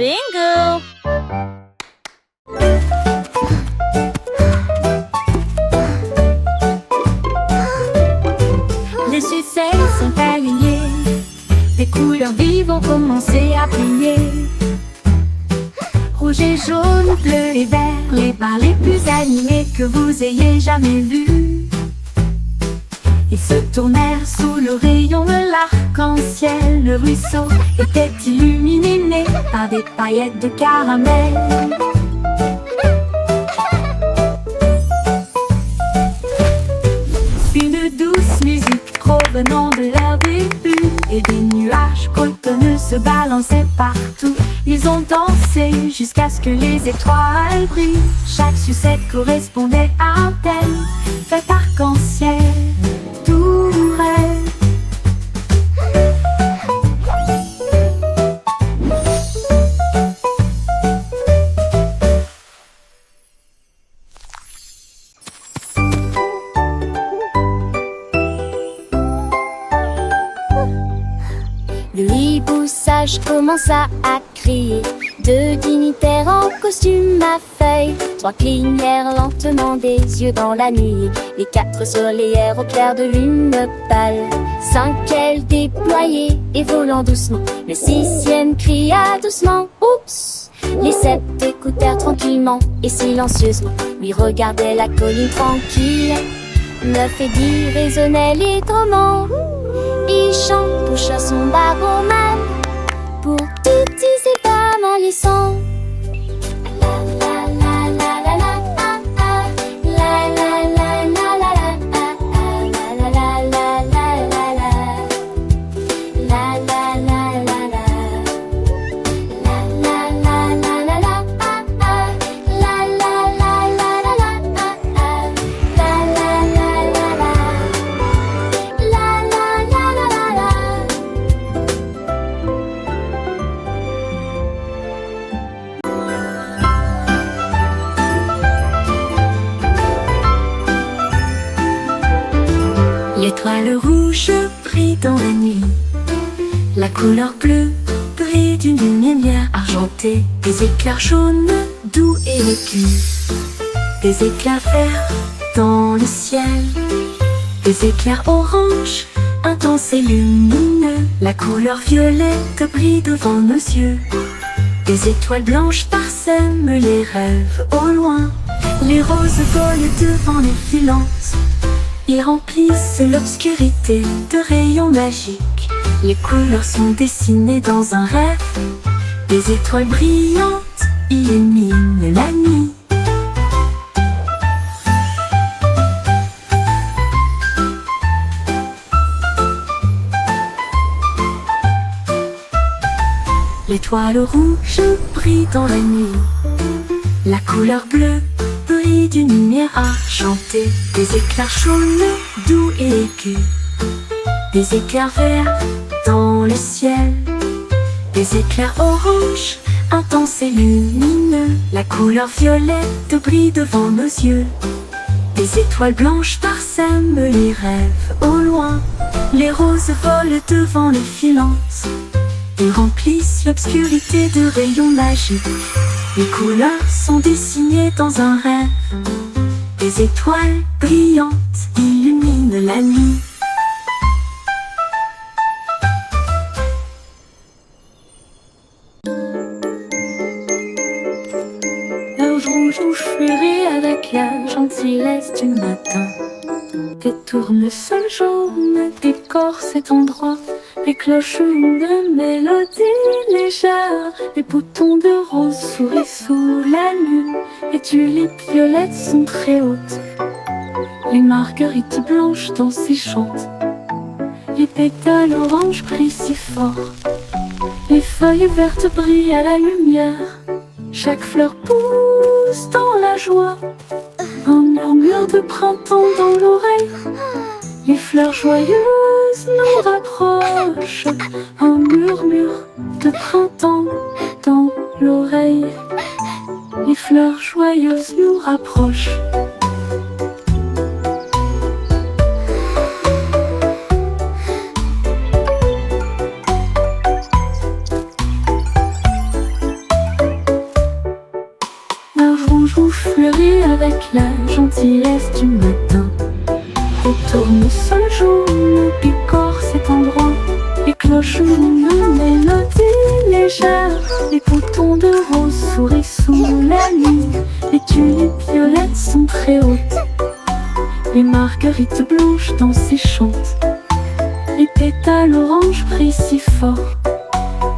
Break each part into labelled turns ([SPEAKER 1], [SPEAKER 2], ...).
[SPEAKER 1] Bingo!
[SPEAKER 2] Les succès sont alignés, des couleurs vives ont commencé à briller. Rouge et jaune, bleu et vert, les barres les plus animées que vous ayez jamais vues. Ils se tournèrent sous le rayon de l'arc-en-ciel. Le ruisseau était illuminé né par des paillettes de caramel. Une douce musique provenant de leur début, et des nuages cotonneux se balançaient partout. Ils ont dansé jusqu'à ce que les étoiles brillent. Chaque sucette correspondait à un thème fait arc-en-ciel. Tout rêve. Le hibou sage commença à crier. Deux dignitaires en costume à feuilles, trois clignèrent lentement des yeux dans la nuit. Les quatre soleillères au clair de lune pâle. Cinq ailes déployées et volant doucement. Le sixième cria doucement oups. Les sept écoutèrent tranquillement et silencieusement, lui regardaient la colline tranquille. 9 et 10 résonnaient légèrement. Il chante pour son baromane, pour toutes ces femmes en laissant. L'étoile rouge brille dans la nuit. La couleur bleue brille d'une lumière argentée. Des éclairs jaunes doux et aigus. Des éclairs verts dans le ciel. Des éclairs orange intenses et lumineux. La couleur violette brille devant nos yeux. Des étoiles blanches parsèment les rêves au loin. Les roses volent devant les filantes. Ils remplissent l'obscurité de rayons magiques. Les couleurs sont dessinées dans un rêve. Des étoiles brillantes illuminent la nuit. L'étoile rouge brille dans la nuit. La couleur bleue brille d'une lumière argentée. Des éclairs jaunes, doux et aigus. Des éclairs verts dans le ciel. Des éclairs orange, intenses et lumineux. La couleur violette brille devant nos yeux. Des étoiles blanches parsèment les rêves au loin. Les roses volent devant les filantes. Ils remplissent l'obscurité de rayons magiques. Les couleurs sont dessinées dans un rêve. Des étoiles brillantes illuminent la nuit. L'orge rouge où je fuirai avec la gentillesse du matin. Des tournesols jaunes décorent cet endroit. Les cloches de mélodie légère. Les boutons de rose sourient sous la lune. Les tulipes violettes sont très hautes. Les marguerites blanches dansent et chantent. Les pétales oranges brillent si fort. Les feuilles vertes brillent à la lumière. Chaque fleur pousse dans la joie. Un murmure de printemps dans l'oreille. Les fleurs joyeuses nous rapprochent. Un murmure de printemps dans l'oreille. Les fleurs joyeuses nous rapprochent. sourire avec la gentillesse du matin. Les tournesols jaunes picorent cet endroit. Les cloches jouent une mélodie légère. Les boutons de rose sourient sous la nuit. Les tulipes violettes sont très hautes. Les marguerites blanches dansent et chantent. Les pétales oranges brillent si fort.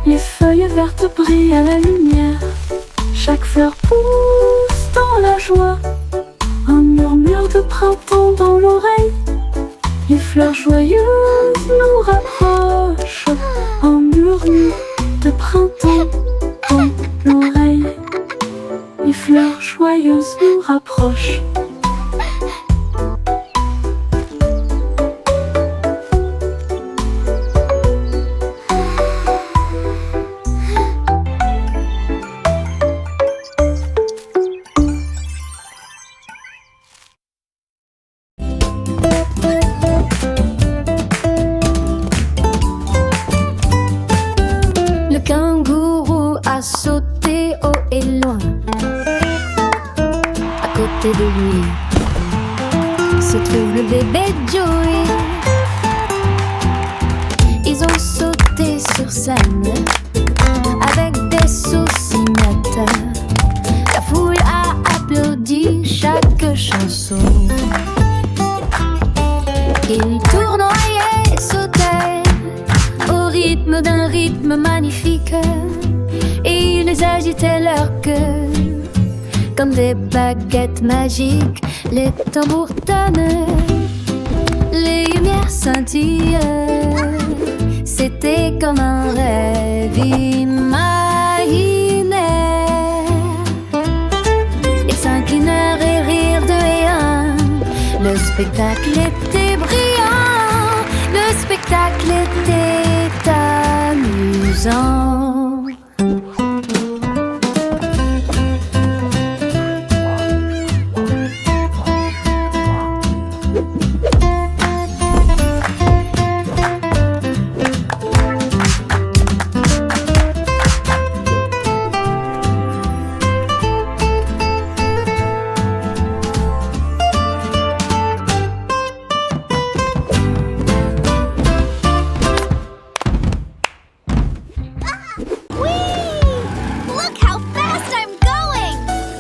[SPEAKER 2] Les feuilles vertes brillent à la lumière. Chaque fleur pousse dans la joie. Un murmure de printemps dans l'oreille. Les fleurs joyeuses nous rapprochent. Un murmure de printemps dans l'oreille. Les fleurs joyeuses nous rapprochent.
[SPEAKER 1] Le kangourou a sauté haut et loin. À côté de lui se trouve le bébé Joey. Ils ont sauté sur scène avec des saucinnettes. La foule a applaudi chaque chanson. Ils tournoyaient et sautaient au rythme d'un rythme magnifique. Et ils agitaient leur queue comme des baguettes magiques. Les tambours tonnaient, les lumières scintillaient. C'était comme un rêve imaginaire. Ils s'inclinèrent et rirent deux et un. Le spectacle était brillant. Le spectacle était amusant.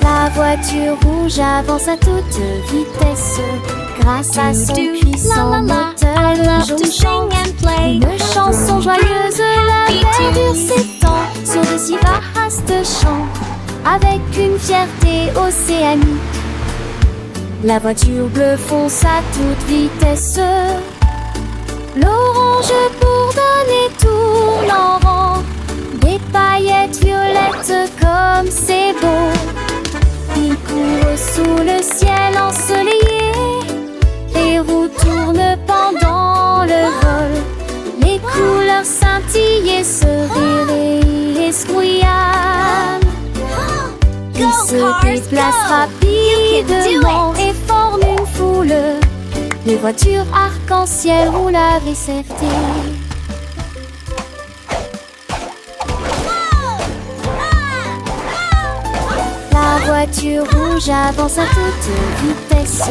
[SPEAKER 1] La voiture rouge avance à toute vitesse. Grâce à son puissant moteur, le jaune chante une chanson joyeuse. La verdure s'étend sur de si vastes champs avec une fierté océanique. La voiture bleue fonce à toute vitesse. L'orange bourdonne et tourne en rond. Des paillettes violettes comme c'est beau. Il court sous le ciel ensoleillé. Les roues tournent pendant le vol. Les couleurs scintillent et se rire et escouillent. Ils se déplacent rapidement et forment une foule. Les voitures arc-en-ciel roulent avec fierté. La voiture rouge avance à toute vitesse.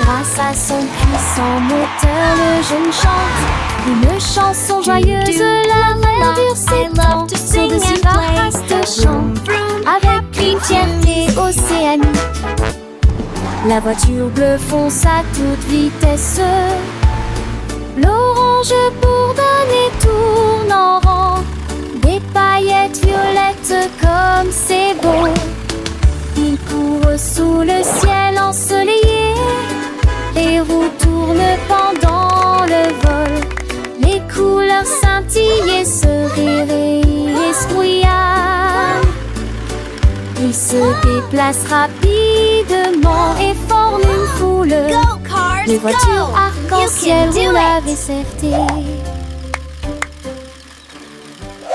[SPEAKER 1] Grâce à son puissant moteur, le jeune chante une chanson joyeuse. La verdure s'étend sur de si vastes champs avec une fierté océanique. La voiture bleue fonce à toute vitesse. L'orange bourdonne et tourne en rond. Des paillettes violettes comme c'est beau. Il court sous le ciel ensoleillé. Les roues tournent pendant le vol. Les couleurs scintillent et se rire et escouillent. Ils se déplacent rapidement et forment une foule. Les voitures arc-en-ciel roulent avec fierté.